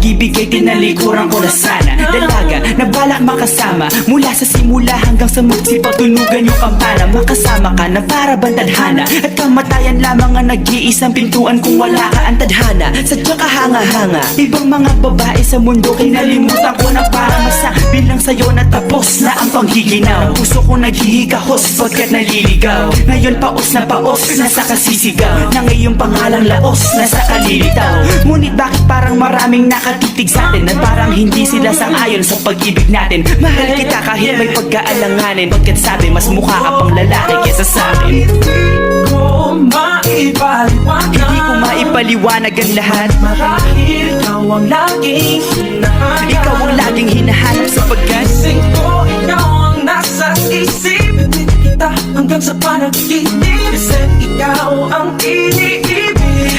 pag-ibig ay tinalikuran ko na sana. Dalaga na balak makasama, mula sa simula hanggang sa magsipagtunugan yung kampana. Makasama ka na para bang tadhana, at kamatayan lamang ang nag-iisang pintuan kung wala ka ang tadhana. Sadya ka hanga-hanga, ibang mga babae sa mundo kinalimutan ko na para masabi lang sa'yo na tapos na ang panghiginaw. Puso ko naghihigahos pagkat naliligaw. Ngayon paos na nasa kasisigaw, na ngayong pangalang laos nasa kalilitaw. Ngunit bakit parang maraming nakatitig sa atin, at parang hindi sila sang-ayon sa pag-ibig natin. Mahal kita kahit may pagkaalanganin, pagkat sabi mas mukha ka pang lalaki kesa sa akin. Hindi ko maipaliwanag ang lahat, marahil ikaw ang laging hinahanap. ikaw ang laging hinahanap sapagkat Gising ko, ikaw ang nasa isip. Kita hanggang sa panaginip, kasi ikaw ang iniibig.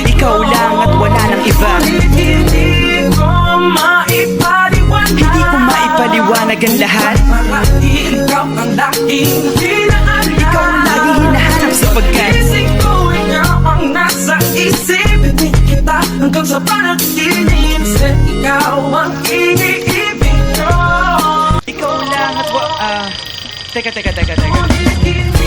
ikaw lang at wala nang iba. Hindi ko maipaliwanag, Hindi ko maipaliwanag ang lahat, marahil ikaw ang laging hinahanap. ikaw ang laging hinahanap sapagkat Gising ko, ikaw ang nasa isip. Kita hanggang sa panaginip, kasi ikaw ang iniibig ko. ikaw lang at teka Ulit